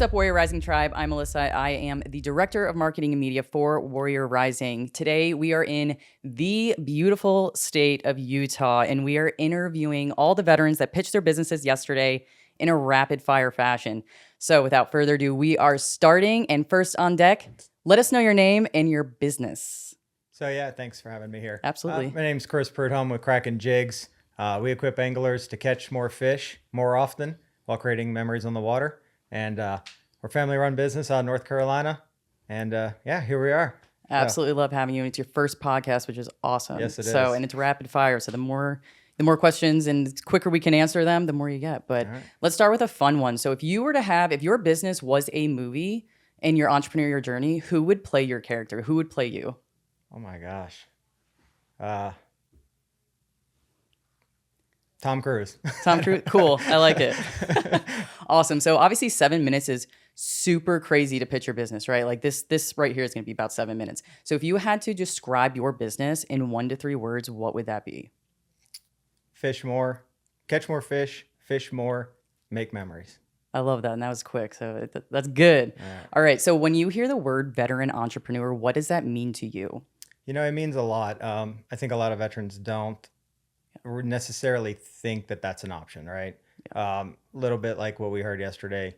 What's up, Warrior Rising Tribe? I'm Alyssa. I am the Director of Marketing and Media for Warrior Rising. Today, we are in the beautiful state of Utah, and we are interviewing all the veterans that pitched their businesses yesterday in a rapid-fire fashion. So without further ado, we are starting, and first on deck, let us know your name and your business. So yeah, thanks for having me here. Absolutely. My name's Chris Prudhomme with Kraken Jigs. We equip anglers to catch more fish more often while creating memories on the water. And we're a family-run business out of North Carolina. And yeah, here we are. Absolutely love having you. It's your first podcast, which is awesome. Yes, it is. And it's rapid fire. So the more questions and the quicker we can answer them, the more you get. But let's start with a fun one. So if your business was a movie in your entrepreneurial journey, who would play your character? Who would play you? Oh my gosh. Tom Cruise. Tom Cruise. Cool. I like it. Awesome. So obviously 7 minutes is super crazy to pitch your business, right? Like this right here is going to be about 7 minutes. So if you had to describe your business in 1 to 3 words, what would that be? Fish more, catch more fish more, make memories. I love that. And that was quick. So that's good. All right. So when you hear the word veteran entrepreneur, what does that mean to you? You know, it means a lot. I think a lot of veterans don't necessarily think that that's an option, right? Little bit like what we heard yesterday.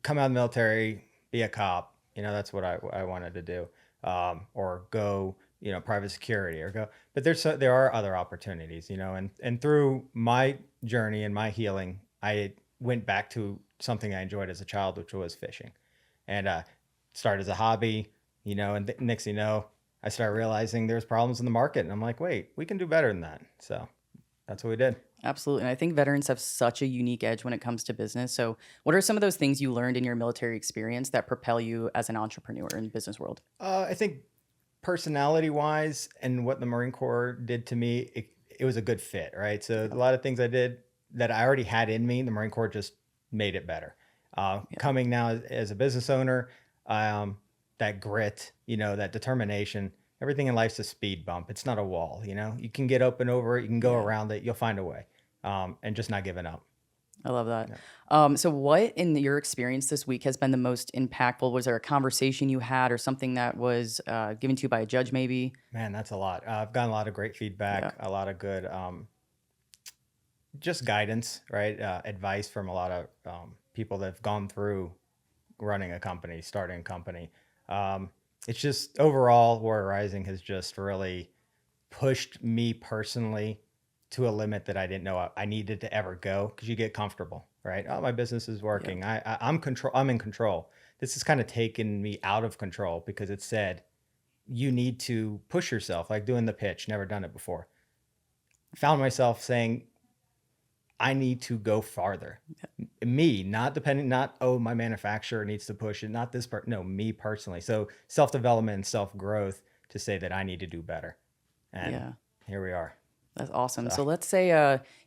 Come out of the military, be a cop. You know, that's what I wanted to do. Or go, private security or go. But there are other opportunities, and through my journey and my healing, I went back to something I enjoyed as a child, which was fishing. And started as a hobby, and next thing you know, I started realizing there's problems in the market. And I'm like, wait, we can do better than that. So that's what we did. Absolutely. And I think veterans have such a unique edge when it comes to business. So what are some of those things you learned in your military experience that propel you as an entrepreneur in the business world? I think personality wise and what the Marine Corps did to me, it was a good fit, right? So a lot of things I did that I already had in me, the Marine Corps just made it better. Coming now as a business owner, that grit, that determination, everything in life's a speed bump. It's not a wall, you can get up and over it. You can go around it. You'll find a way, and just not giving up. I love that. Yeah. So what in your experience this week has been the most impactful? Was there a conversation you had or something that was given to you by a judge maybe? Man, that's a lot. I've gotten a lot of great feedback, a lot of good, just guidance, right? Advice from a lot of people that have gone through running a company, starting a company. It's just overall, Warrior Rising has just really pushed me personally to a limit that I didn't know I needed to ever go, because you get comfortable, right? Oh, my business is working. Yeah. I'm in control. This has kind of taken me out of control, because it said you need to push yourself, like doing the pitch. Never done it before. Found myself saying, I need to go farther. Yeah. Me, not my manufacturer needs to push it, not this part. No, me personally. So self-development and self-growth to say that I need to do better. And here we are. That's awesome. So let's say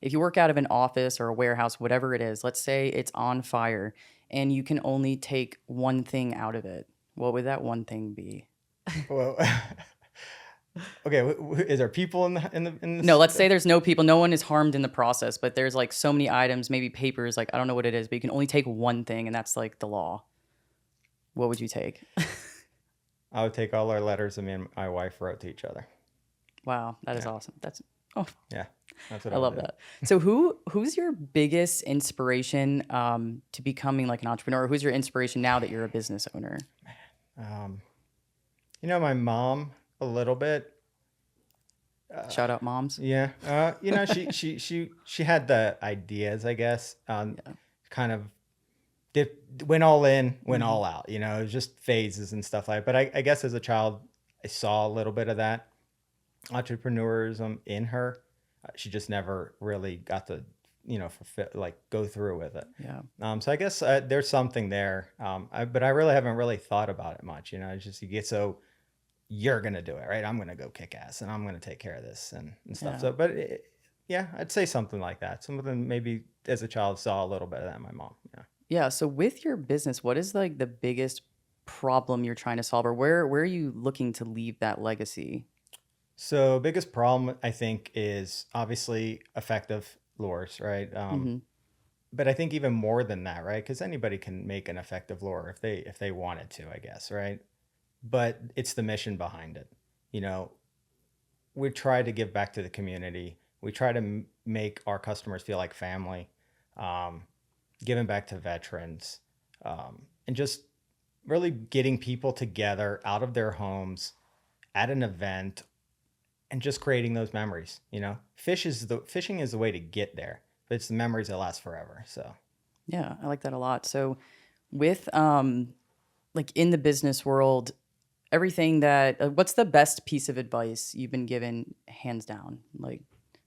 if you work out of an office or a warehouse, whatever it is, let's say it's on fire and you can only take one thing out of it. What would that one thing be? Well, okay, is there people in the No, let's say there's no people. No one is harmed in the process, but there's like so many items, maybe papers, like I don't know what it is, but you can only take one thing, and that's like the law. What would you take? I would take all our letters that me and my wife wrote to each other. Wow, that is awesome. That's that's what I love that. So who's your biggest inspiration to becoming like an entrepreneur? Who's your inspiration now that you're a business owner? My mom. A little bit. Shout out moms. Yeah. She had the ideas, I guess. Kind of went all in, went all out. It was just phases and stuff like that. But I guess as a child, I saw a little bit of that entrepreneurism in her. She just never really got to, go through with it. Yeah. So I guess there's something there. But I really haven't really thought about it much. It's just you get so. You're going to do it, right? I'm going to go kick ass and I'm going to take care of this and stuff. Yeah. So, but I'd say something like that. Something maybe as a child saw a little bit of that in my mom. Yeah. Yeah. So with your business, what is like the biggest problem you're trying to solve, or where are you looking to leave that legacy? So biggest problem I think is obviously effective lures, right? but I think even more than that, right? Because anybody can make an effective lure if they wanted to, I guess, right? But it's the mission behind it. You know, we try to give back to the community. We try to make our customers feel like family, um, giving back to veterans, and just really getting people together out of their homes at an event and just creating those memories. You know, fishing is the way to get there, but it's the memories that last forever. So Yeah, I like that a lot. So with like in the business world, everything that what's the best piece of advice you've been given hands down, like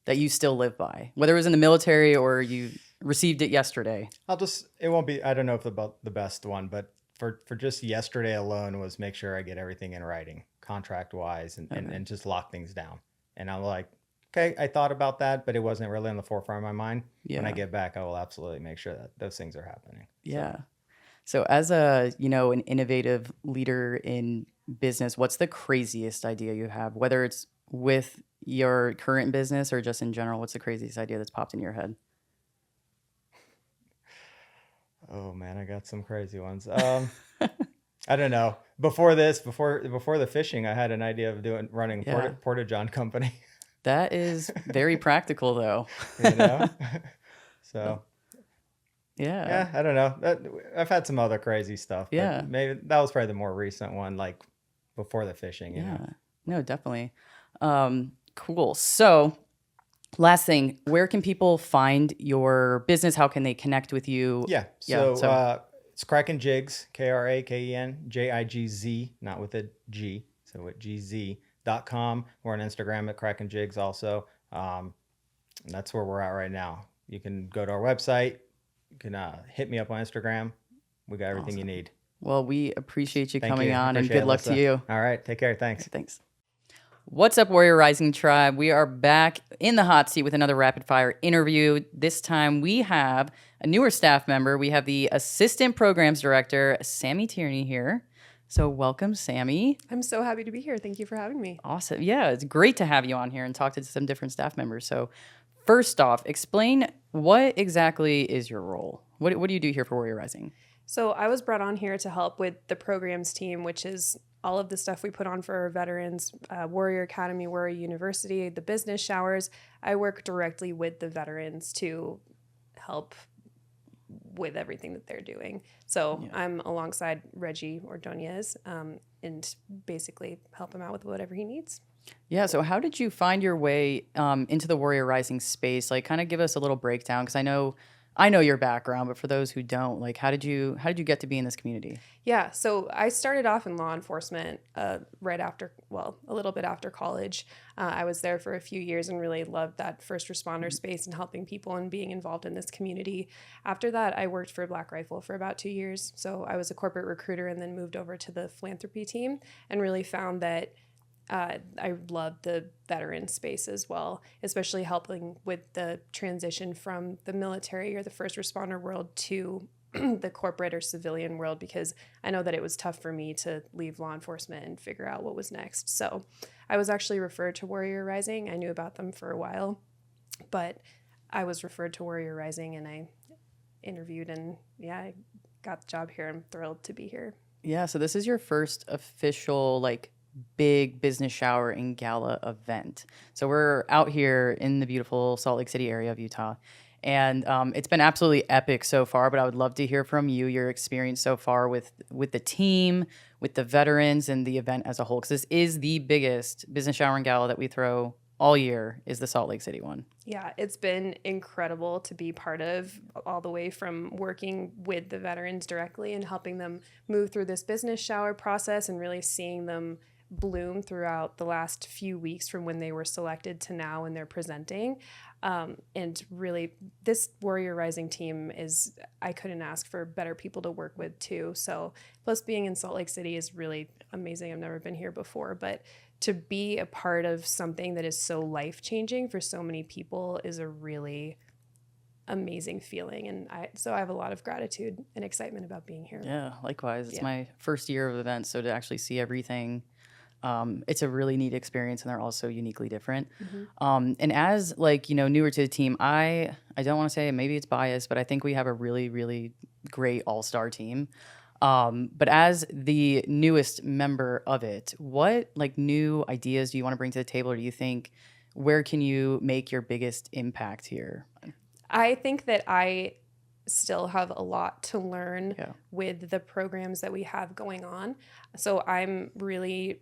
that you still live by, whether it was in the military or you received it yesterday? it won't be, I don't know if about the best one, but for just yesterday alone was make sure I get everything in writing, contract wise, Okay. and just lock things down. And I'm like, okay, I thought about that, but it wasn't really on the forefront of my mind. When I Yeah. get back, I will absolutely make sure that those things are happening. So Yeah. So as a, you know, an innovative leader in business, what's the craziest idea you have, whether it's with your current business or just in general? What's the craziest idea that's popped in your head? oh man, I got some crazy ones. I don't know. Before the fishing, I had an idea of running Yeah. Porta John company, That is very practical though. you know? Oh, So yeah. yeah, I don't know. I've had some other crazy stuff, but Yeah. maybe that was probably the more recent one, like before the fishing, you know? Yeah. No, definitely. Cool. So, last thing, where can people find your business? How can they connect with you? Yeah. Yeah. So So, it's Kraken Jigs, KrakenJigz, not with a G. So at gz.com. We're on Instagram at Kraken Jigs also. And that's where we're at right now. You can go to our website. You can hit me up on Instagram. We got everything you awesome. need. Well, we appreciate you Thank coming you. on and Appreciate good it, luck to Alyssa. you. All right. Take care. All Thanks. right, thanks. What's up, Warrior Rising Tribe? We are back in the hot seat with another rapid fire interview. This time we have a newer staff member. We have the Assistant Programs Director, Sammy Tierney, here. So, welcome, Sammy. I'm so happy to be here. Thank you for having me. Awesome. Yeah, it's great to have you on here and talk to some different staff members. So, first off, explain what exactly is your role? What do you do here for Warrior Rising? So, I was brought on here to help with the programs team, which is all of the stuff we put on for our veterans, Warrior Academy, Warrior University, the business showers. I work directly with the veterans to help with everything that they're doing. So, Yeah. I'm alongside Reggie Ordonez and basically help him out with whatever he needs. Yeah. So, how did you find your way into the Warrior Rising space? Like, kind of give us a little breakdown because I know your background, but for those who don't, like, how did you get to be in this community? Yeah, so I started off in law enforcement right after, well, a little bit after college. I was there for a few years and really loved that first responder space and helping people and being involved in this community. After that, I worked for Black Rifle for about 2 years. So I was a corporate recruiter and then moved over to the philanthropy team and really found that I love the veteran space as well, especially helping with the transition from the military or the first responder world to the corporate or civilian world, because I know that it was tough for me to leave law enforcement and figure out what was next. So I was actually referred to Warrior Rising. I knew about them for a while, but I was referred to Warrior Rising and I interviewed and yeah, I got the job here. I'm thrilled to be here. Yeah. So, this is your first official, like, big business shower and gala event. So, we're out here in the beautiful Salt Lake City area of Utah. And it's been absolutely epic so far, but I would love to hear from you, your experience so far with the team, with the veterans, and the event as a whole. Because this is the biggest business shower and gala that we throw all year, is the Salt Lake City one. Yeah, it's been incredible to be part of, all the way from working with the veterans directly and helping them move through this business shower process and really seeing them bloom throughout the last few weeks from when they were selected to now when they're presenting. And really, this Warrior Rising team is, I couldn't ask for better people to work with too. So, plus being in Salt Lake City is really amazing. I've never been here before, but to be a part of something that is so life-changing for so many people is a really amazing feeling. And so I have a lot of gratitude and excitement about being here. Yeah, likewise. It's Yeah. my first year of events, so to actually see everything It's a really neat experience, and they're all so uniquely different. And as like, newer to the team, I don't want to say, maybe it's biased, but I think we have a really, really great all-star team. But as the newest member of it, what like new ideas do you want to bring to the table, or do you think where can you make your biggest impact here? I think that I still have a lot to learn Yeah. with the programs that we have going on. So I'm really,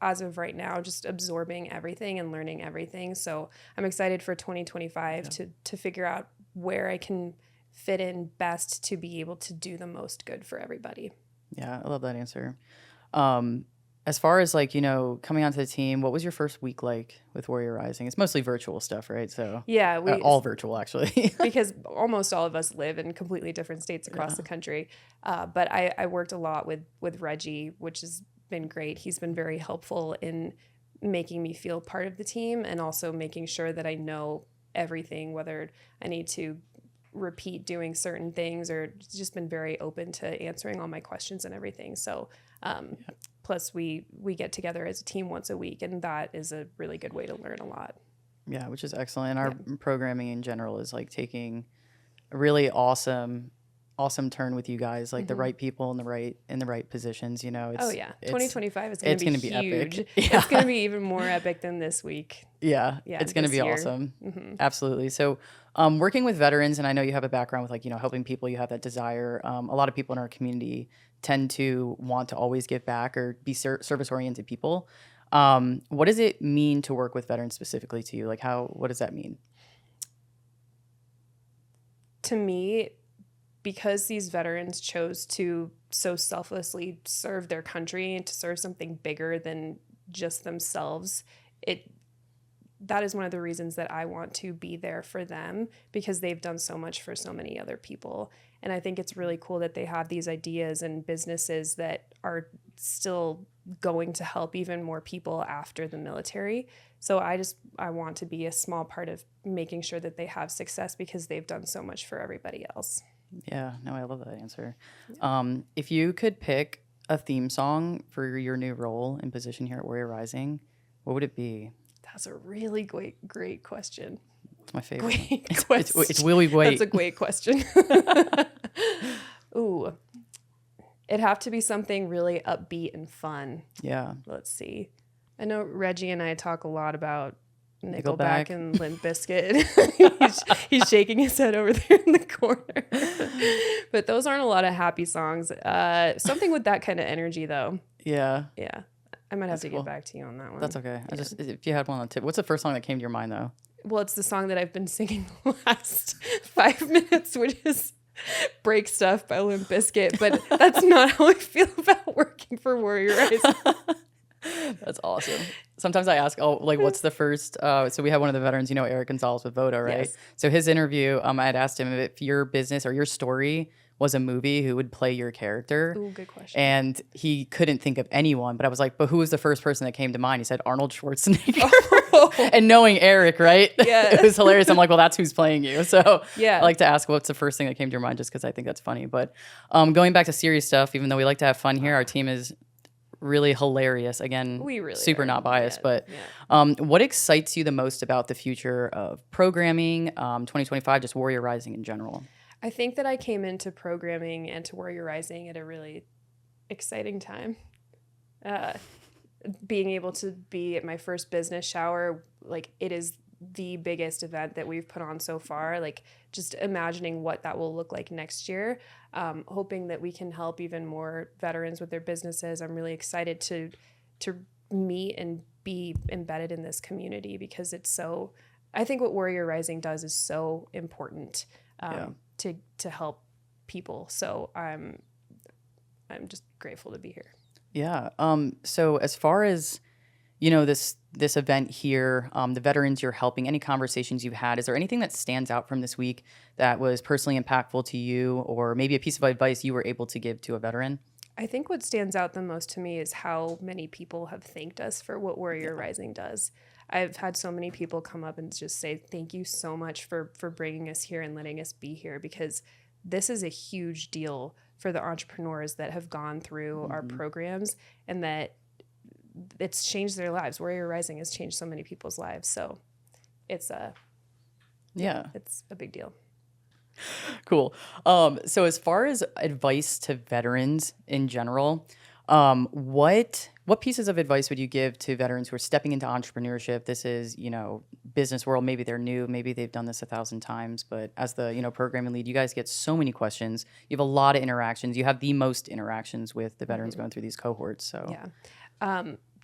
as of right now, just absorbing everything and learning everything. So I'm excited for 2025 to figure out where I can fit in best to be able to do the most good for everybody. Yeah, I love that answer. As far as like, coming onto the team, what was your first week like with Warrior Rising? It's mostly virtual stuff, right? So Yeah, all virtual actually. because almost all of us live in completely different states across the country. But I worked a lot with Reggie, which has been great. He's been very helpful in making me feel part of the team and also making sure that I know everything, whether I need to repeat doing certain things, or just been very open to answering all my questions and everything. So plus we get together as a team once a week, and that is a really good way to learn a lot. Yeah, which is excellent. Our programming in general is like taking a really awesome turn with you guys, like the right people in the right positions. It's, 2025 is going to be huge. Epic. Yeah. It's going to be even more epic than this week. Yeah, it's going to be awesome. Absolutely. So working with veterans, and I know you have a background with like, helping people, you have that desire. A lot of people in our community tend to want to always give back or be service-oriented people. What does it mean to work with veterans specifically to you? Like what does that mean? To me, because these veterans chose to so selflessly serve their country and to serve something bigger than just themselves, that is one of the reasons that I want to be there for them, because they've done so much for so many other people. And I think it's really cool that they have these ideas and businesses that are still going to help even more people after the military. So I want to be a small part of making sure that they have success because they've done so much for everybody else. Yeah, no, I love that answer. If you could pick a theme song for your new role and position here at Warrior Rising, what would it be? That's a really great question. It's my favorite. It's really great. That's a great question. Ooh, it'd have to be something really upbeat and fun. Yeah. Let's see. I know Reggie and I talk a lot about Nickelback Nickelback. and Limp Bizkit. he's shaking his head over there in the corner. But those aren't a lot of happy songs. Something with that kind of energy, though. Yeah. Yeah. I might have to cool. get back to you on that one. That's okay. Yeah. If you had one on the tip, what's the first song that came to your mind though? Well, it's the song that I've been singing the last 5 minutes, which is Break Stuff by Limp Bizkit. But that's not how I feel about working for Warrior Rising. That's awesome. Sometimes I ask, what's the first? So we had one of the veterans, Eric Gonzalez with Voda, right? Yes. So his interview, I had asked him if your business or your story was a movie, who would play your character? Ooh, good question. And he couldn't think of anyone, but I was like, but who was the first person that came to mind? He said Arnold Schwarzenegger. Oh. And knowing Eric, right? Yeah. It was hilarious. I'm like, well, that's who's playing you. So yeah. I like to ask what's the first thing that came to your mind, just because I think that's funny. But going back to serious stuff, even though we like to have fun here, our team is really hilarious. Again, we really super are. Not biased, Yeah. but what excites you the most about the future of programming, 2025, just Warrior Rising in general? I think that I came into programming and to Warrior Rising at a really exciting time. Being able to be at my first business shower, like it is the biggest event that we've put on so far. Like just imagining what that will look like next year, hoping that we can help even more veterans with their businesses. I'm really excited to meet and be embedded in this community, because it's so, I think what Warrior Rising does is so important. To help people. So I'm just grateful to be here. Yeah. So as far as, this event here, the veterans you're helping, any conversations you've had, is there anything that stands out from this week that was personally impactful to you, or maybe a piece of advice you were able to give to a veteran? I think what stands out the most to me is how many people have thanked us for what Warrior Rising does. I've had so many people come up and just say, thank you so much for bringing us here and letting us be here, because this is a huge deal for the entrepreneurs that have gone through our programs, and that it's changed their lives. Warrior Rising has changed so many people's lives. So it's a big deal. Cool. So as far as advice to veterans in general, what pieces of advice would you give to veterans who are stepping into entrepreneurship? This is, business world. Maybe they're new. Maybe they've done this 1,000 times. But as the, programming lead, you guys get so many questions. You have a lot of interactions. You have the most interactions with the veterans going through these cohorts. So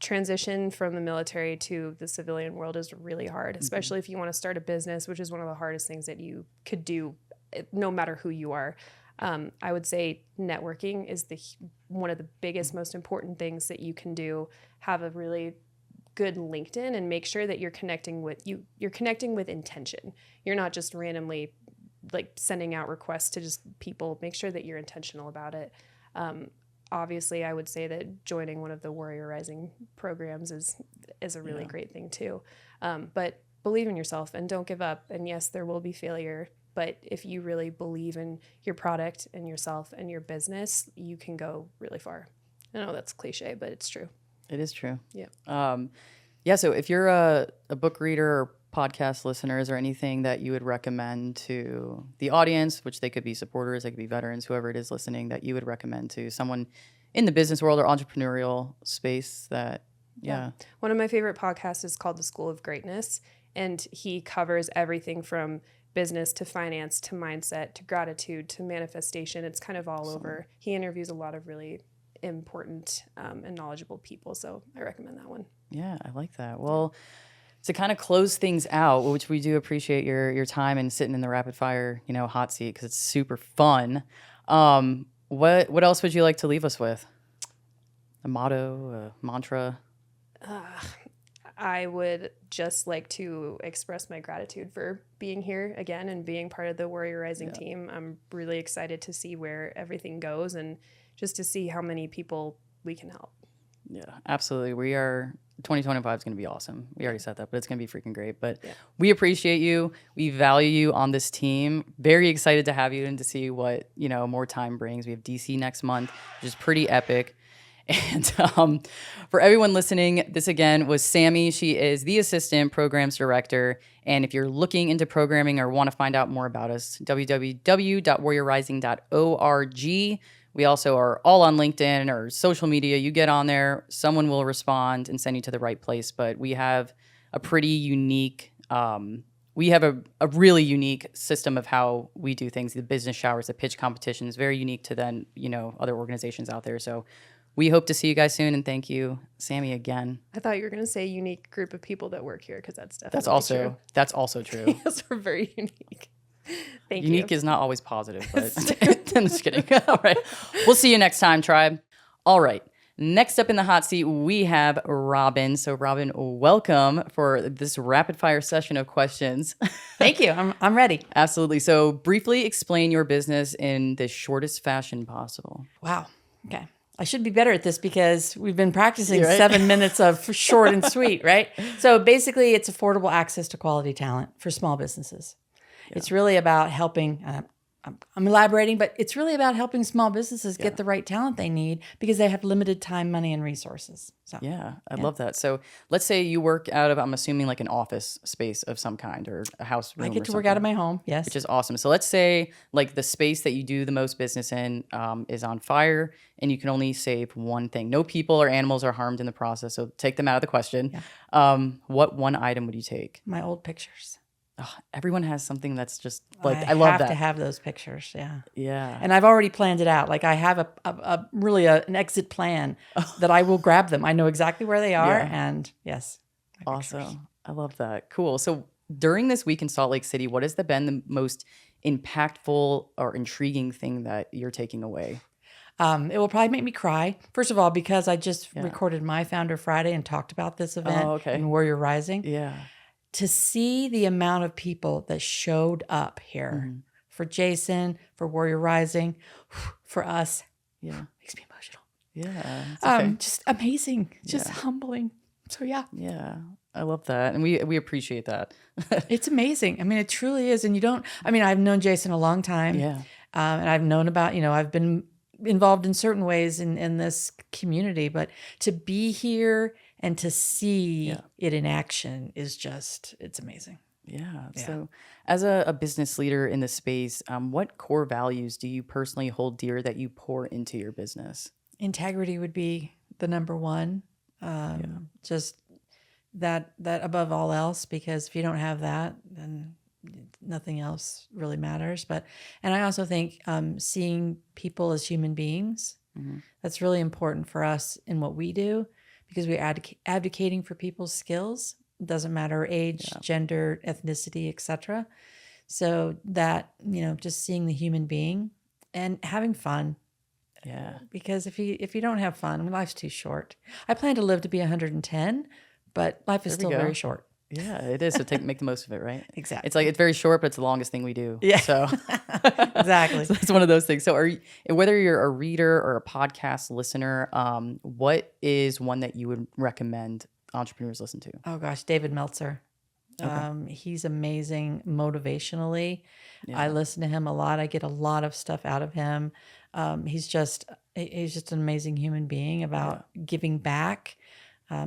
transition from the military to the civilian world is really hard, especially if you want to start a business, which is one of the hardest things that you could do, no matter who you are. I would say networking is one of the biggest, most important things that you can do. Have a really good LinkedIn and make sure that you're connecting with intention. You're not just randomly like sending out requests to just people. Make sure that you're intentional about it. Obviously, I would say that joining one of the Warrior Rising programs is a really great thing too. But believe in yourself and don't give up. And yes, there will be failure. But if you really believe in your product and yourself and your business, you can go really far. I know that's cliche, but it's true. it is true. Yeah. So if you're a book reader or podcast listener, is there anything that you would recommend to the audience, which they could be supporters, they could be veterans, whoever it is listening, that you would recommend to someone in the business world or entrepreneurial space that, One of my favorite podcasts is called The School of Greatness, and he covers everything from business to finance to mindset to gratitude to manifestation. It's kind of all over. He interviews a lot of really important and knowledgeable people, so I recommend that one. Yeah, I like that. Well, to kind of close things out, which we do appreciate your time and sitting in the rapid fire, hot seat, because it's super fun. What else would you like to leave us with? A motto, a mantra? I would just like to express my gratitude for being here again and being part of the Warrior Rising team. I'm really excited to see where everything goes and just to see how many people we can help. Yeah, absolutely. 2025 is going to be awesome. We already said that, but it's going to be freaking great. But we appreciate you. We value you on this team. Very excited to have you and to see what, more time brings. We have DC next month, which is pretty epic. And for everyone listening, this again was Sammy. She is the assistant programs director. And if you're looking into programming or want to find out more about us, www.warriorrising.org. We also are all on LinkedIn or social media. You get on there, someone will respond and send you to the right place. But we have a pretty unique, we have a really unique system of how we do things. The business showers, the pitch competition is very unique to then, other organizations out there. So we hope to see you guys soon, and thank you, Sammy, again. I thought you were going to say unique group of people that work here, because that's definitely true. That's also true. Yes, we're very unique. Thank you. Unique is not always positive, but I'm just kidding. All right. We'll see you next time, tribe. All right. Next up in the hot seat, we have Robin. So, Robin, welcome for this rapid fire session of questions. Thank you. I'm ready. Absolutely. So, briefly explain your business in the shortest fashion possible. Wow. Okay. I should be better at this because we've been practicing 7 minutes of short and sweet, right? So basically, it's affordable access to quality talent for small businesses. Yeah. It's really about helping, I'm elaborating, but it's really about helping small businesses get the right talent they need because they have limited time, money, and resources. So I love that. So let's say you work out of, I'm assuming like an office space of some kind or a house room. I get to work out of my home, yes. Which is awesome. So let's say like the space that you do the most business in is on fire and you can only save one thing. No people or animals are harmed in the process. So take them out of the question. Yeah. What one item would you take? My old pictures. Oh, everyone has something that's just like, I love that. I have to have those pictures. Yeah. Yeah. And I've already planned it out. Like I have an exit plan that I will grab them. I know exactly where they are. And yes. Awesome. Pictures. I love that. Cool. So during this week in Salt Lake City, what has been the most impactful or intriguing thing that you're taking away? It will probably make me cry. First of all, because I just recorded my Founder Friday and talked about this event in Warrior Rising. Yeah. To see the amount of people that showed up here for Jason, for Warrior Rising, for us, makes me emotional. Yeah. Just amazing, just humbling. So yeah, I love that, and we appreciate that. It's amazing. I mean, it truly is. And I've known Jason a long time. Yeah, and I've known about I've been involved in certain ways in this community, but to be here and to see it in action is just, it's amazing. Yeah. So, as a business leader in the space, what core values do you personally hold dear that you pour into your business? Integrity would be the number one. Just that above all else, because if you don't have that, then nothing else really matters. And I also think seeing people as human beings, that's really important for us in what we do, because we're advocating for people's skills. It doesn't matter age, gender, ethnicity, etc. So that, just seeing the human being and having fun. Yeah. Because if you don't have fun, I mean, life's too short. I plan to live to be 110, but life is still very short. Yeah, it is. So make the most of it, right? Exactly. It's like, it's very short, but it's the longest thing we do. Yeah. So Exactly. so it's one of those things. So whether you're a reader or a podcast listener, what is one that you would recommend entrepreneurs listen to? Oh gosh, David Meltzer. He's amazing motivationally. I listen to him a lot. I get a lot of stuff out of him. He's just an amazing human being about giving back.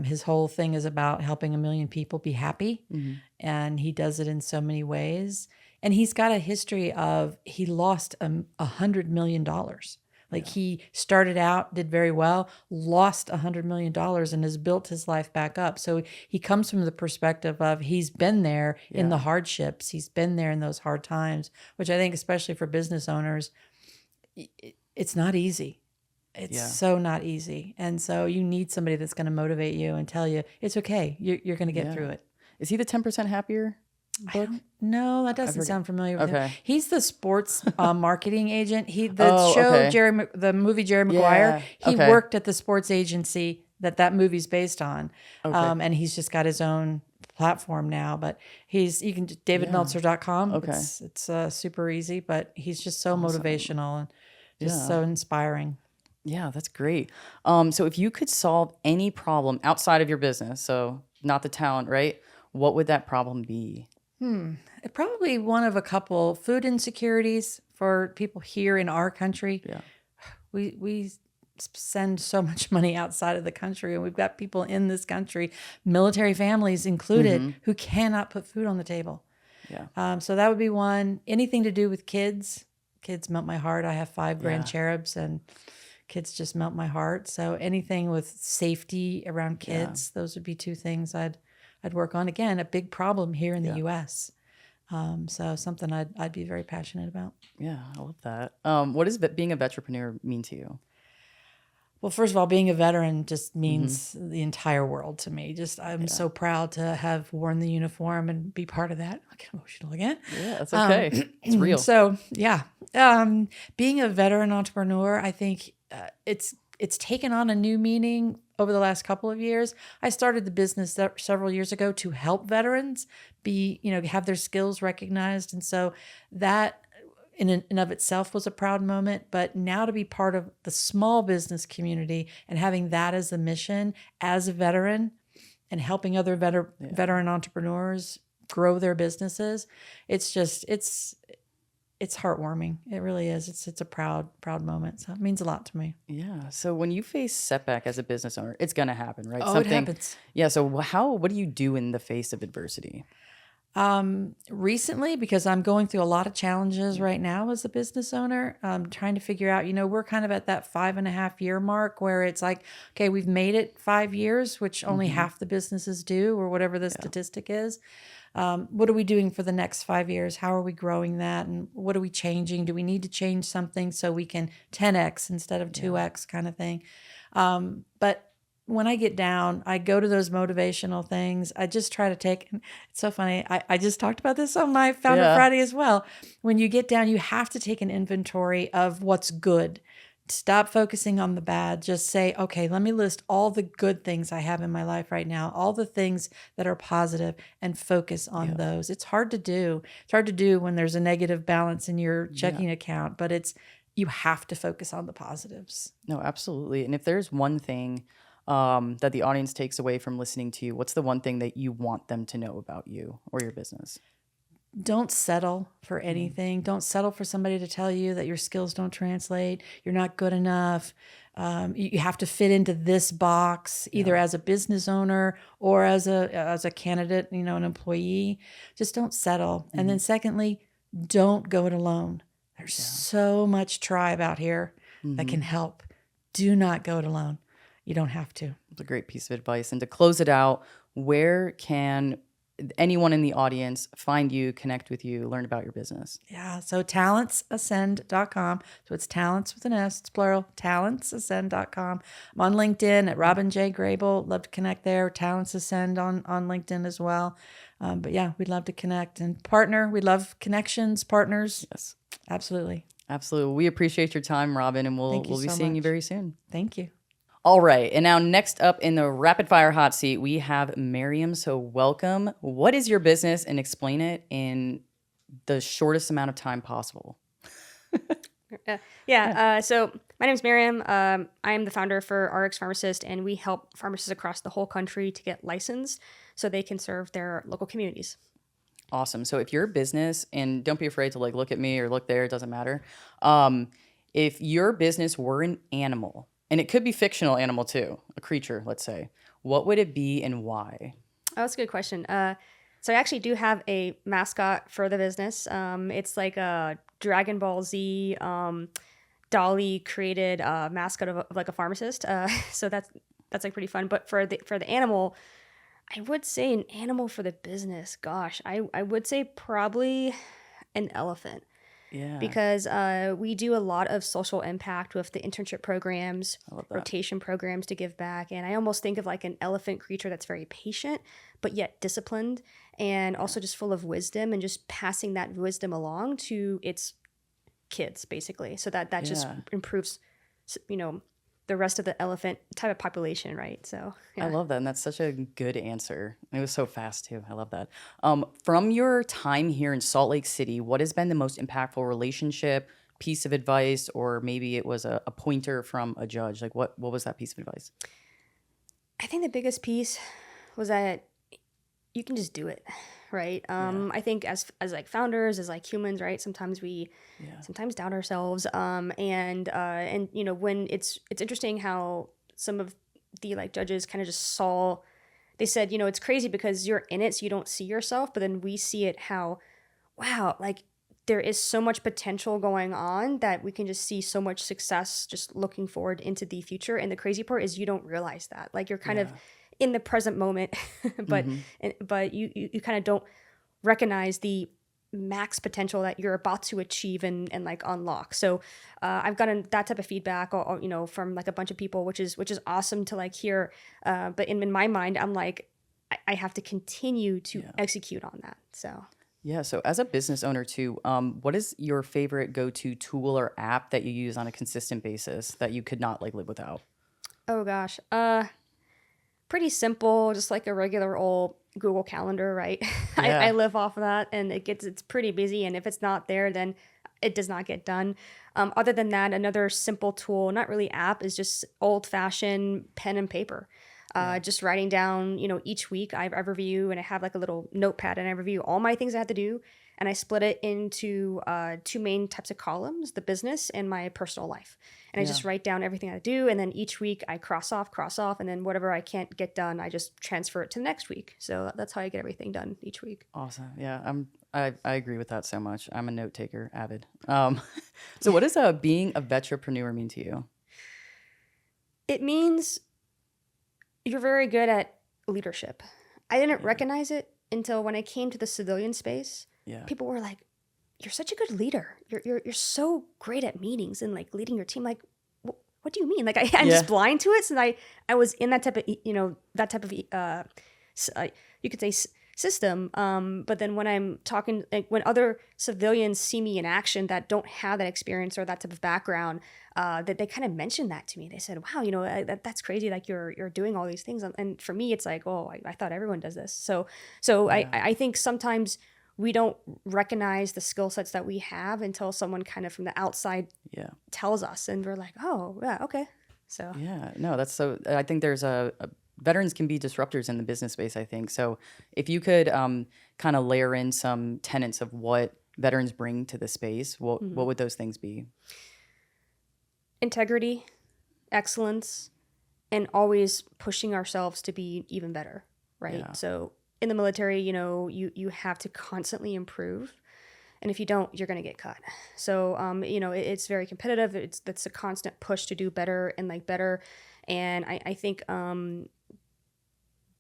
His whole thing is about helping 1 million people be happy. And he does it in so many ways. And he's got a history of, he lost $100 million. Like he started out, did very well, lost $100 million and has built his life back up. So he comes from the perspective of, he's been there in the hardships. He's been there in those hard times, which I think, especially for business owners, it's not easy. It's so not easy. And so you need somebody that's going to motivate you and tell you, it's okay. You're going to get through it. Is he the 10% Happier book? No, that doesn't sound familiar with him. He's the sports marketing agent. The movie Jerry Maguire, he worked at the sports agency that movie's based on. And he's just got his own platform now, but you can davidmeltzer.com. It's super easy, but he's just so motivational and just so inspiring. Yeah, that's great. So if you could solve any problem outside of your business, so not the talent, right? What would that problem be? Probably one of a couple. Food insecurities for people here in our country. Yeah. We send so much money outside of the country, and we've got people in this country, military families included, who cannot put food on the table. Yeah. So that would be one. Anything to do with kids. Kids melt my heart. I have 5 grand cherubs, and kids just melt my heart. So anything with safety around kids, those would be 2 things I'd work on. Again, a big problem here in the U.S. So something I'd be very passionate about. Yeah, I love that. What does being a vetrepreneur mean to you? Well, first of all, being a veteran just means the entire world to me. I'm so proud to have worn the uniform and be part of that. I get emotional again. Yeah, that's okay. It's real. So yeah, being a veteran entrepreneur, I think it's taken on a new meaning over the last couple of years. I started the business several years ago to help veterans have their skills recognized. And so that in and of itself was a proud moment. But now to be part of the small business community and having that as a mission as a veteran and helping other veteran entrepreneurs grow their businesses, it's heartwarming. It really is. It's a proud moment. So it means a lot to me. Yeah. So when you face setback as a business owner, it's going to happen, right? Oh, it happens. Yeah. So what do you do in the face of adversity? Recently, because I'm going through a lot of challenges right now as a business owner, trying to figure out, we're kind of at that 5.5 year mark where it's like, okay, we've made it 5 years, which only half the businesses do, or whatever the statistic is. What are we doing for the next 5 years? How are we growing that? And what are we changing? Do we need to change something so we can 10X instead of 2X kind of thing? But when I get down, I go to those motivational things. I just try to it's so funny. I just talked about this on my Founder Friday as well. When you get down, you have to take an inventory of what's good. Stop focusing on the bad. Just say, okay, let me list all the good things I have in my life right now, all the things that are positive, and focus on those. It's hard to do. It's hard to do when there's a negative balance in your checking account, but you have to focus on the positives. No, absolutely. And if there's one thing that the audience takes away from listening to you, what's the one thing that you want them to know about you or your business? don't settle for anything. Don't settle for somebody to tell you that your skills don't translate. You're not good enough. You have to fit into this box, either as a business owner or as a candidate, an employee. Just don't settle. And then secondly, don't go it alone. There's so much tribe out here that can help. Do not go it alone. You don't have to. It's a great piece of advice. And to close it out, where can anyone in the audience find you, connect with you, learn about your business? Yeah. So talentsascend.com. So it's talents with an S, it's plural, talentsascend.com. I'm on LinkedIn at Robin J. Grable. Love to connect there. Talents Ascend on LinkedIn as well. But yeah, we'd love to connect and partner. We love connections, partners. Yes. Absolutely. Absolutely. We appreciate your time, Robin, and we'll Thank you be so seeing you much. very soon. Thank you. All right. And now next up in the rapid fire hot seat, we have Miriam. So welcome. What is your business, and explain it in the shortest amount of time possible? So my name is Miriam. I am the founder for RX Pharmacist, and we help pharmacists across the whole country to get licensed so they can serve their local communities. Awesome. So if you're a business, and don't be afraid to look at me or look there, it doesn't matter. If your business were an animal, and it could be fictional animal too, a creature, let's say, what would it be and why? Oh, that's a good question. So I actually do have a mascot for the business. It's like a Dragon Ball Z Dolly created mascot of like a pharmacist. So that's like pretty fun. But for the animal, I would say an animal for the business. Gosh, I would say probably an elephant. Yeah. Because we do a lot of social impact with the internship programs, I love that. rotation programs to give back. And I almost think of like an elephant creature that's very patient, but yet disciplined, and also just full of wisdom, and just passing that wisdom along to its kids, basically. So that just improves, the rest of the elephant type of population, right? So I love that. And that's such a good answer. It was so fast too. I love that. From your time here in Salt Lake City, what has been the most impactful relationship, piece of advice, or maybe it was a pointer from a judge? Like what was that piece of advice? I think the biggest piece was that you can just do it, right? I think as like founders, as like humans, right? Sometimes we sometimes doubt ourselves. And when it's interesting how some of the like judges kind of just saw, they said, it's crazy because you're in it, so you don't see yourself, but then we see it how, wow, like there is so much potential going on that we can just see so much success just looking forward into the future. And the crazy part is you don't realize that. Like you're kind of in the present moment, but you kind of don't recognize the max potential that you're about to achieve and like unlock. So I've gotten that type of feedback, from like a bunch of people, which is awesome to like hear. But in my mind, I'm like, I have to continue to execute on that. So. Yeah. So as a business owner too, what is your favorite go-to tool or app that you use on a consistent basis that you could not like live without? Oh gosh. Pretty simple, just like a regular old Google Calendar, right? Yeah. I live off of that, and it's pretty busy. And if it's not there, then it does not get done. Other than that, another simple tool, not really app, is just old-fashioned pen and paper. Just writing down, each week I review, and I have like a little notepad, and I review all my things I have to do. And I split it into two main types of columns, the business and my personal life. And I just write down everything I do. And then each week I cross off. And then whatever I can't get done, I just transfer it to the next week. So that's how I get everything done each week. Awesome. Yeah. I agree with that so much. I'm a note taker, avid. So what does being a vetrepreneur mean to you? It means you're very good at leadership. I didn't recognize it until when I came to the civilian space. Yeah. People were like, "You're such a good leader. You're so great at meetings and like leading your team." Like, what do you mean? Like I'm just blind to it. So I was in that type of you could say system. But then when I'm talking, like when other civilians see me in action that don't have that experience or that type of background, that they kind of mentioned that to me. They said, "Wow, that's crazy. Like you're doing all these things." And for me, it's like, oh, I thought everyone does this. So I think sometimes we don't recognize the skill sets that we have until someone kind of from the outside tells us, and we're like, oh yeah, okay. So yeah, no, that's so. I think there's a veterans can be disruptors in the business space, I think. So if you could kind of layer in some tenets of what veterans bring to the space, what would those things be? Integrity, excellence, and always pushing ourselves to be even better, right? Yeah. So in the military, you have to constantly improve. And if you don't, you're going to get cut. So, it's very competitive. It's a constant push to do better and like better. And I think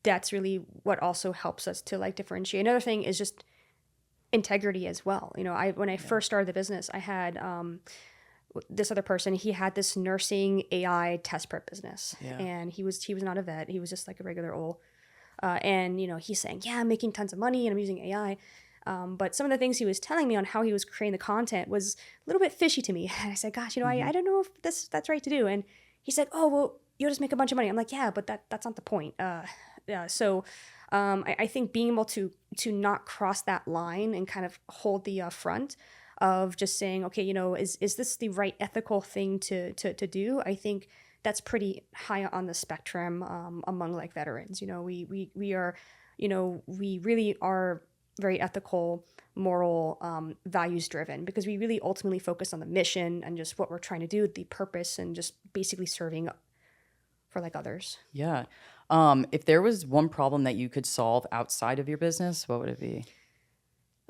that's really what also helps us to like differentiate. Another thing is just integrity as well. When I first started the business, I had this other person. He had this nursing AI test prep business, and he was not a vet. He was just like a regular old. And he's saying, yeah, I'm making tons of money and I'm using AI. But some of the things he was telling me on how he was creating the content was a little bit fishy to me. And I said, gosh, I don't know if that's right to do. And he said, oh, well, you'll just make a bunch of money. I'm like, yeah, but that's not the point. So I think being able to not cross that line and kind of hold the front of just saying, okay, is this the right ethical thing to do? I think that's pretty high on the spectrum among like veterans. We are, we really are very ethical, moral, values driven, because we really ultimately focus on the mission and just what we're trying to do, the purpose, and just basically serving for like others. Yeah. If there was one problem that you could solve outside of your business, what would it be?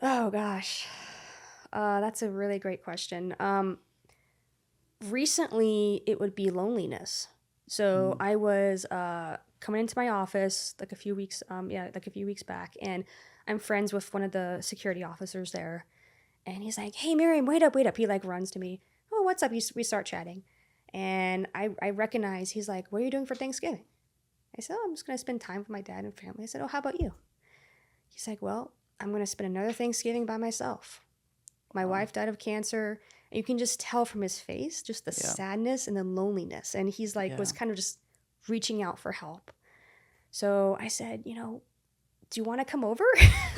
Oh gosh, that's a really great question. Recently, it would be loneliness. So I was coming into my office like a few weeks back, and I'm friends with one of the security officers there, and he's like, "Hey, Miriam, wait up!" He like runs to me. Oh, what's up? We start chatting, and I recognize he's like, "What are you doing for Thanksgiving?" I said, "Oh, I'm just gonna spend time with my dad and family." I said, "Oh, how about you?" He's like, "Well, I'm gonna spend another Thanksgiving by myself. My wife died of cancer." And you can just tell from his face just the sadness and the loneliness, and he's like was kind of just reaching out for help. So I said, do you want to come over?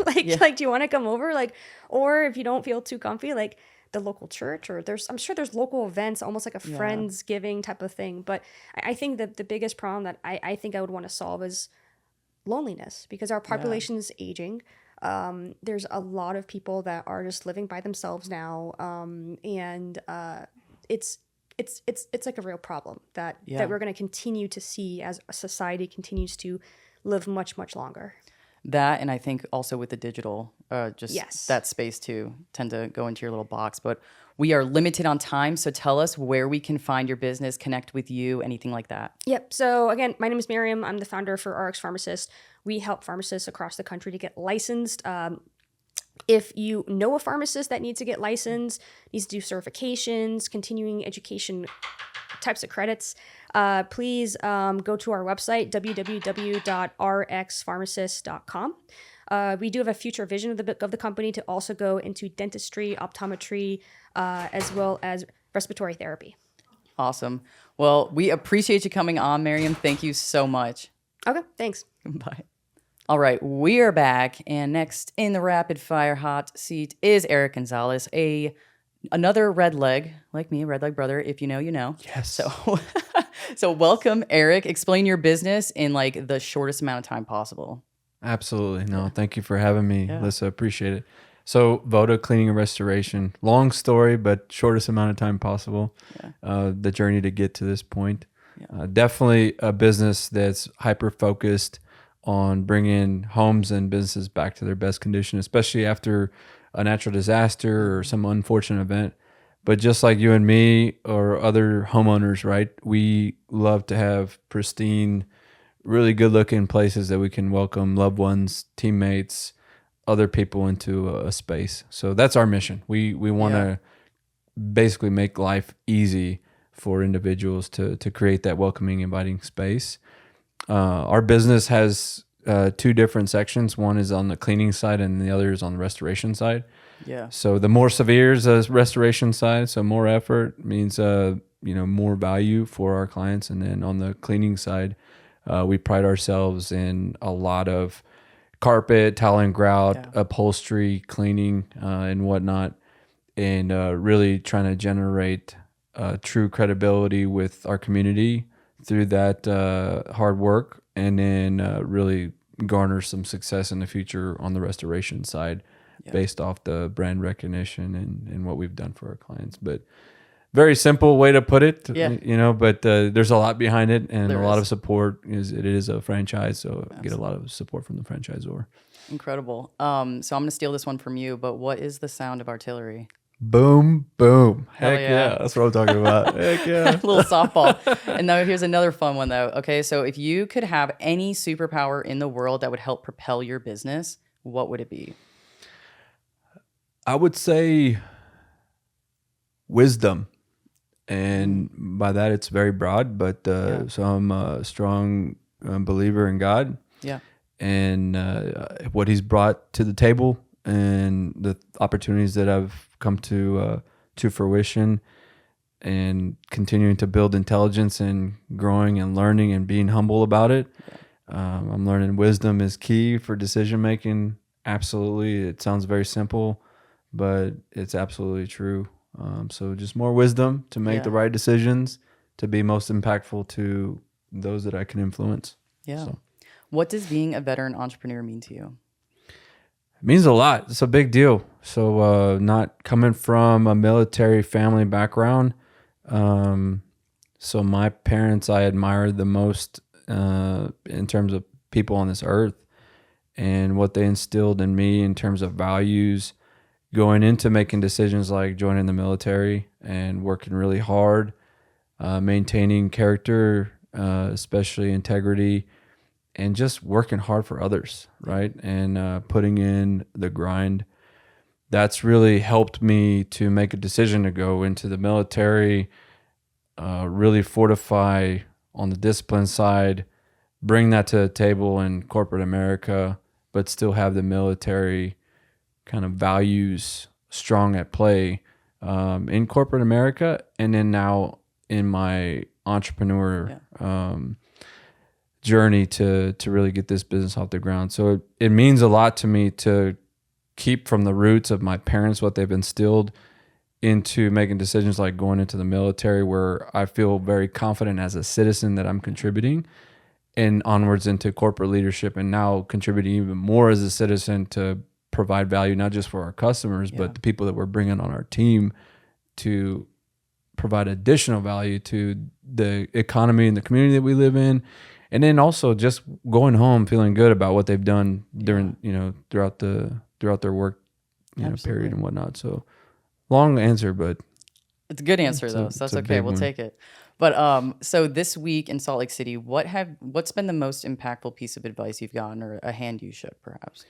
Like, do you want to come over? Like, or if you don't feel too comfy, like the local church, or I'm sure there's local events, almost like a Friendsgiving type of thing. But I think that the biggest problem that I think I would want to solve is loneliness, because our population is aging. There's a lot of people that are just living by themselves now. And it's like a real problem that we're going to continue to see as a society continues to live much, much longer. That, and I think also with the digital, Yes. that space too, tend to go into your little box. But we are limited on time, so tell us where we can find your business, connect with you, anything like that. Yep. So again, my name is Miriam. I'm the founder for RX Pharmacist. We help pharmacists across the country to get licensed. If you know a pharmacist that needs to get licensed, needs to do certifications, continuing education types of credits, please go to our website, www.rxpharmacist.com. We do have a future vision of the company to also go into dentistry, optometry, as well as respiratory therapy. Awesome. Well, we appreciate you coming on, Miriam. Thank you so much. Okay, thanks. Bye. All right, we are back, and next in the rapid fire hot seat is Eric Gonzalez, another red leg, like me, a red leg brother. If you know, you know. Yes. So welcome, Eric. Explain your business in like the shortest amount of time possible. Absolutely. No, thank you for having me, Alyssa. Appreciate it. So Voda Cleaning and Restoration, long story, but shortest amount of time possible. The journey to get to this point. Definitely a business that's hyper-focused on bringing homes and businesses back to their best condition, especially after a natural disaster or some unfortunate event. But just like you and me or other homeowners, right, we love to have pristine, really good looking places that we can welcome loved ones, teammates, other people into a space. So that's our mission. We want to basically make life easy for individuals to create that welcoming, inviting space. Our business has two different sections. One is on the cleaning side and the other is on the restoration side. Yeah. So the more severe is the restoration side. So more effort means more value for our clients. And then on the cleaning side, we pride ourselves in a lot of carpet, tile and grout, upholstery, cleaning, and whatnot, and really trying to generate true credibility with our community through that hard work and then really garner some success in the future on the restoration side based off the brand recognition and what we've done for our clients. But very simple way to put it, but there's a lot behind it, and a lot of support. It is a franchise, so I get a lot of support from the franchisor. Incredible. So I'm going to steal this one from you, but what is the sound of artillery? Boom, boom. Hell Heck yeah. that's what I'm talking about. Heck yeah. A little softball. And now here's another fun one, though. Okay, so if you could have any superpower in the world that would help propel your business, what would it be? I would say wisdom. And by that, it's very broad, but so I'm a strong believer in God. Yeah. And what he's brought to the table and the opportunities that I've come to fruition, and continuing to build intelligence and growing and learning and being humble about it. I'm learning wisdom is key for decision making. Absolutely. It sounds very simple, but it's absolutely true. So just more wisdom to make the right decisions, to be most impactful to those that I can influence. Yeah. So. What does being a veteran entrepreneur mean to you? It means a lot. It's a big deal. So not coming from a military family background. So my parents I admired the most in terms of people on this earth, and what they instilled in me in terms of values, going into making decisions like joining the military and working really hard, maintaining character, especially integrity, and just working hard for others, right? And putting in the grind. That's really helped me to make a decision to go into the military, really fortify on the discipline side, bring that to the table in corporate America, but still have the military kind of values strong at play in corporate America, and then now in my entrepreneur journey to really get this business off the ground. So it means a lot to me to keep from the roots of my parents, what they've instilled, into making decisions like going into the military, where I feel very confident as a citizen that I'm contributing, and onwards into corporate leadership, and now contributing even more as a citizen to provide value, not just for our customers, but the people that we're bringing on our team, to provide additional value to the economy and the community that we live in. And then also just going home feeling good about what they've done during, throughout their work, period and whatnot. So long answer, but it's a good answer though. So that's okay. We'll take it. But so this week in Salt Lake City, what's been the most impactful piece of advice you've gotten, or a hand you shook perhaps?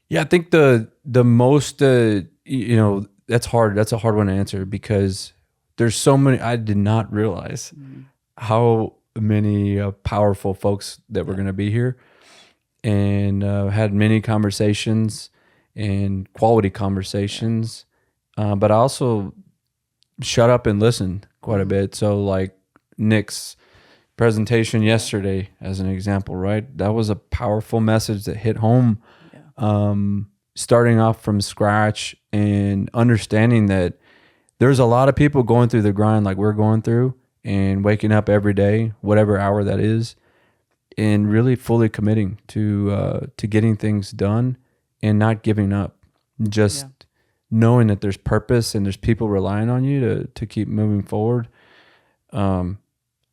Yeah, I think the most, that's hard. That's a hard one to answer, because there's so many. I did not realize how many powerful folks that were going to be here, and had many conversations and quality conversations. But I also shut up and listened quite a bit. So like Nick's presentation yesterday, as an example, right? That was a powerful message that hit home. Starting off from scratch and understanding that there's a lot of people going through the grind like we're going through, and waking up every day, whatever hour that is, and really fully committing to getting things done and not giving up. Just knowing that there's purpose and there's people relying on you to keep moving forward.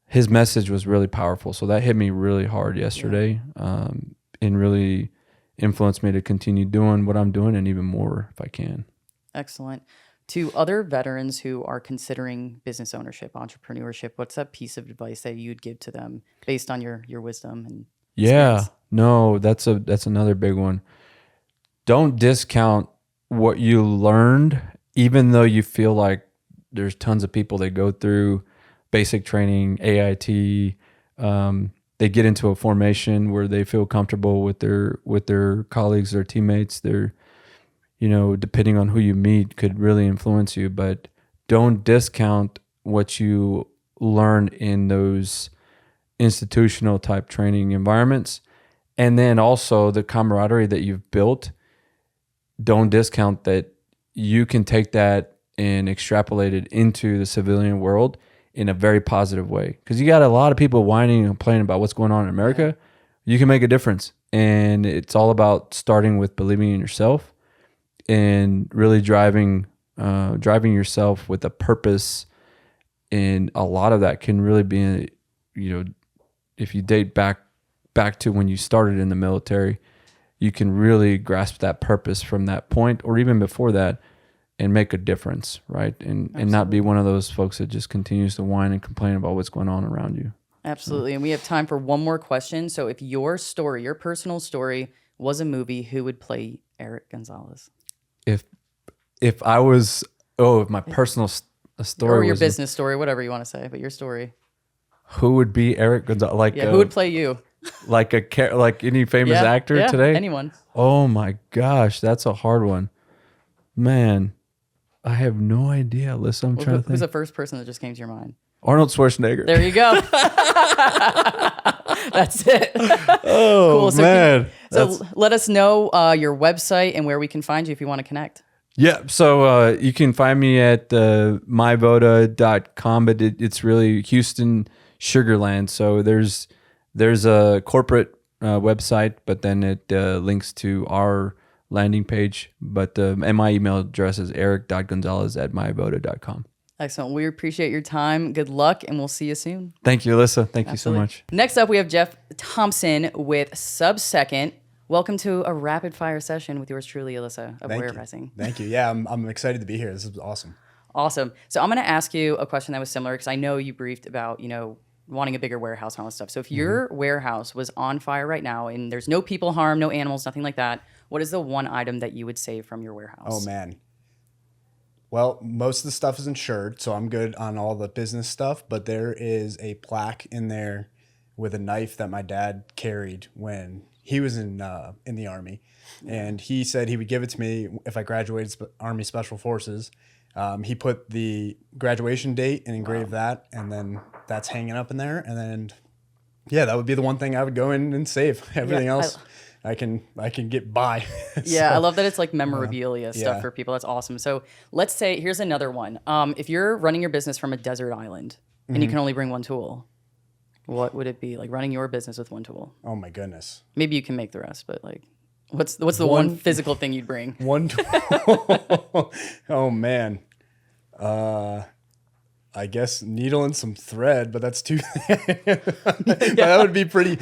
His message was really powerful. So that hit me really hard yesterday, and really influenced me to continue doing what I'm doing, and even more if I can. Excellent. To other veterans who are considering business ownership, entrepreneurship, what's that piece of advice that you'd give to them based on your wisdom and experience? No, that's another big one. Don't discount what you learned, even though you feel like there's tons of people that go through basic training, AIT. They get into a formation where they feel comfortable with their colleagues, their teammates. They're, depending on who you meet, could really influence you. But don't discount what you learn in those institutional type training environments. And then also the camaraderie that you've built. Don't discount that you can take that and extrapolate it into the civilian world in a very positive way. Because you got a lot of people whining and complaining about what's going on in America, you can make a difference. And it's all about starting with believing in yourself and really driving yourself with a purpose. And a lot of that can really be, if you date back to when you started in the military, you can really grasp that purpose from that point or even before that and make a difference, right? And not be one of those folks that just continues to whine and complain about what's going on around you. Absolutely. And we have time for one more question. So if your story, your personal story was a movie, who would play Eric Gonzalez? If I was, if my personal story or your was business story, whatever you want to say, but your story. Who would be Eric Gonzalez? Like, who would play you? Like any famous actor today? Anyone. Oh my gosh, that's a hard one. Man, I have no idea. Alyssa, I'm trying to think. Who's the first person that just came to your mind? Arnold Schwarzenegger. There you go. That's it. Oh, cool. So man. So let us know your website and where we can find you if you want to connect. Yeah, so you can find me at myvoda.com, but it's really Houston Sugarland. So there's a corporate website, but then it links to our landing page. But and my email address is eric.gonzalez@myvoda.com. Excellent. We appreciate your time. Good luck, and we'll see you soon. Thank you, Alyssa. Thank you so much. Next up, we have Jeff Thompson with Sub-Second. Welcome to a rapid fire session with yours truly, Alyssa of Warrior Rising. Thank you. Yeah, I'm excited to be here. This is awesome. Awesome. So I'm going to ask you a question that was similar because I know you briefed about, wanting a bigger warehouse and all this stuff. So if your warehouse was on fire right now and there's no people harm, no animals, nothing like that, what is the one item that you would save from your warehouse? Oh, man. Well, most of the stuff is insured, so I'm good on all the business stuff, but there is a plaque in there with a knife that my dad carried when he was in the Army. And he said he would give it to me if I graduated Army Special Forces. He put the graduation date and engraved that, and then that's hanging up in there. And then, that would be the one thing I would go in and save. Everything else, I can get by. Yeah, I love that it's like memorabilia stuff for people. That's awesome. So let's say, here's another one. If you're running your business from a desert island and you can only bring one tool, what would it be? Like running your business with one tool? Oh my goodness. Maybe you can make the rest, but like, what's the one physical thing you'd bring? One tool. Oh man. I guess needle and some thread, but that's too. That'd be pretty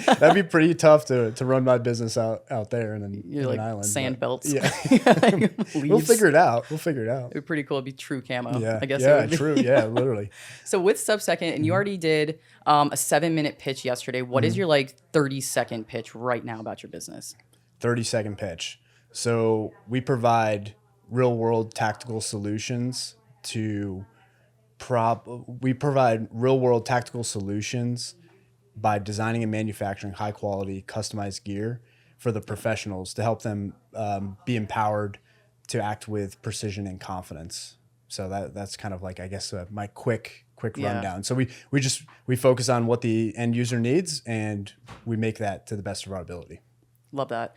tough to run my business out there and then You're like an island. sand belts. Yeah. We'll Leaves. figure it out. It'd be pretty cool. It'd be true camo. Yeah. I guess. Yeah. It would be. True. Yeah. Literally. So with Sub-Second, and you already did a 7-minute pitch yesterday. What is your 30-second pitch right now about your business? 30-second pitch. So we provide real world tactical solutions by designing and manufacturing high quality customized gear for the professionals to help them be empowered to act with precision and confidence. So that's kind of like, I guess, my quick rundown. So we focus on what the end user needs and we make that to the best of our ability. Love that.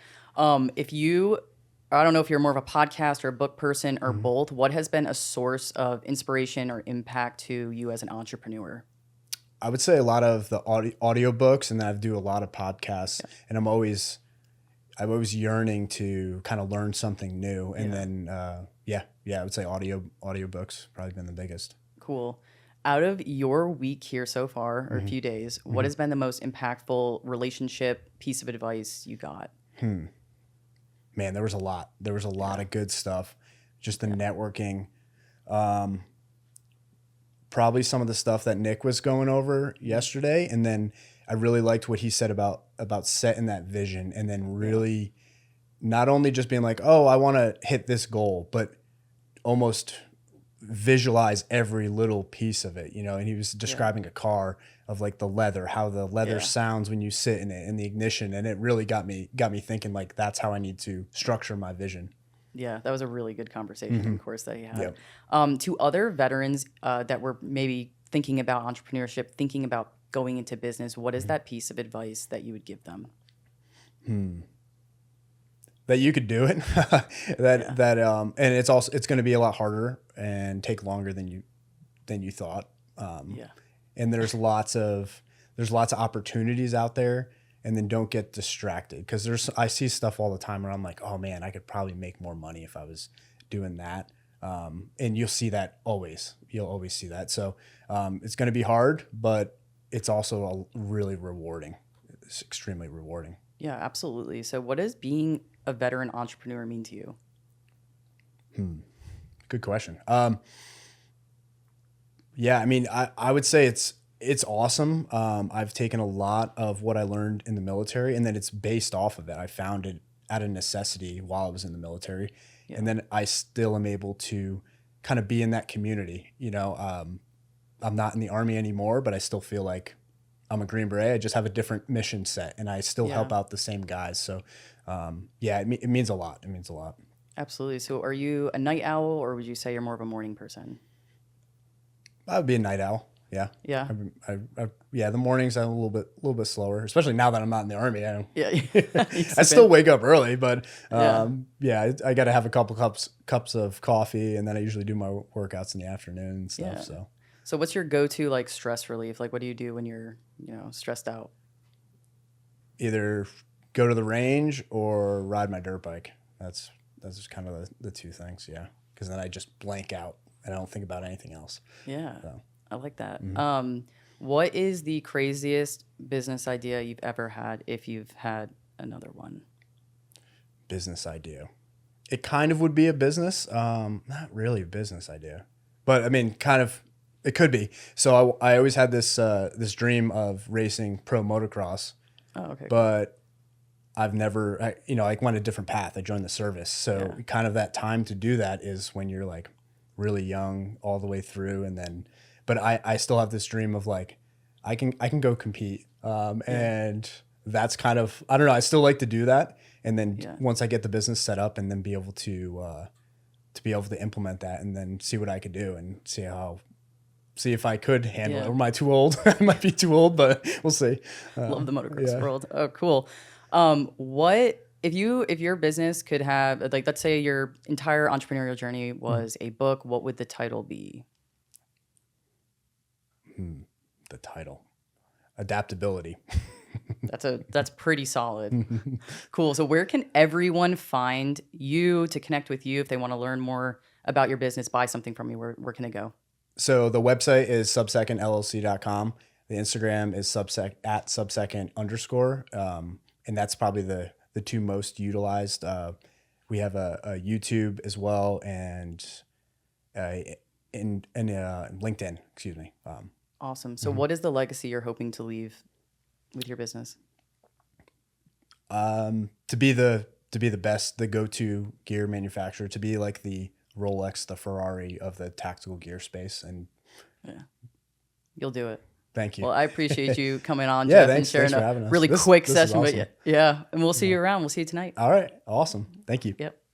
I don't know if you're more of a podcast or a book person or both. What has been a source of inspiration or impact to you as an entrepreneur? I would say a lot of the audio books, and I do a lot of podcasts, and I'm always yearning to kind of learn something new. And then, I would say audio books probably been the biggest. Cool. Out of your week here so far, or a few days, what has been the most impactful relationship piece of advice you got? Man, there was a lot. There was a lot of good stuff. Just the networking. Probably some of the stuff that Nick was going over yesterday. And then I really liked what he said about setting that vision and then really not only just being like, oh, I want to hit this goal, but almost visualize every little piece of it, and he was describing a car of like the leather, how the leather sounds when you sit in it and the ignition. And it really got me thinking like, that's how I need to structure my vision. Yeah, that was a really good conversation, of course, that you had. To other veterans that were maybe thinking about entrepreneurship, thinking about going into business, what is that piece of advice that you would give them? That you could do it. And it's going to be a lot harder and take longer than you thought. And there's lots of opportunities out there, and then don't get distracted. Because I see stuff all the time where I'm like, oh man, I could probably make more money if I was doing that. And you'll see that always. You'll always see that. So it's going to be hard, but it's also really rewarding. It's extremely rewarding. Yeah, absolutely. So what does being a veteran entrepreneur mean to you? Good question. Yeah, I mean, I would say it's awesome. I've taken a lot of what I learned in the military, and then it's based off of it. I found it out of necessity while I was in the military. Yeah. And then I still am able to kind of be in that community. You know, I'm not in the Army anymore, but I still feel like I'm a Green Beret. I just have a different mission set, and I still help out the same guys. So, yeah, it means a lot. It means a lot. Absolutely. So are you a night owl, or would you say you're more of a morning person? I would be a night owl. Yeah. Yeah. Yeah. The mornings I'm a little bit slower, especially now that I'm not in the Army. Yeah. I still wake up early, but I got to have a couple cups of coffee, and then I usually do my workouts in the afternoon and stuff. Yeah. So what's your go-to like stress relief? Like, what do you do when you're, stressed out? Either go to the range or ride my dirt bike. That's just kind of the two things. Yeah. Because then I just blank out and I don't think about anything else. Yeah. So. I like that. Mm-hmm. What is the craziest business idea you've ever had, if you've had another one? Business idea. It kind of would be a business. Not really a business idea, but I mean, kind of, it could be. So I always had this dream of racing pro motocross. Oh, okay. But I've never, I went a different path. I joined the service. So kind of that time to do that is when you're like really young all the way through. And then, but I still have this dream of like, I can go compete. And that's kind of, I don't know. I still like to do that. And then once I get the business set up, and then be able to implement that, and then see what I could do, and see if I could handle it. Or am I too old? I might be too old, but we'll see. Love the motocross world. Oh, cool. What if your business could have, like, let's say your entire entrepreneurial journey was a book, what would the title be? The title, adaptability. That's pretty solid. Cool. So where can everyone find you to connect with you if they want to learn more about your business, buy something from you? Where can they go? So the website is subsecondllc.com. The Instagram is @subsecond_. And that's probably the two most utilized. We have a YouTube as well, and in LinkedIn, excuse me. Awesome. So what is the legacy you're hoping to leave with your business? To be the best, the go-to gear manufacturer, to be like the Rolex, the Ferrari of the tactical gear space. And you'll do it. Thank you. Well, I appreciate you coming on, Yeah, Jeff, and sharing thanks for having us. really quick This is session awesome. with you. Yeah, and we'll see you around. We'll see you tonight. All right. Awesome. Thank you. Yep.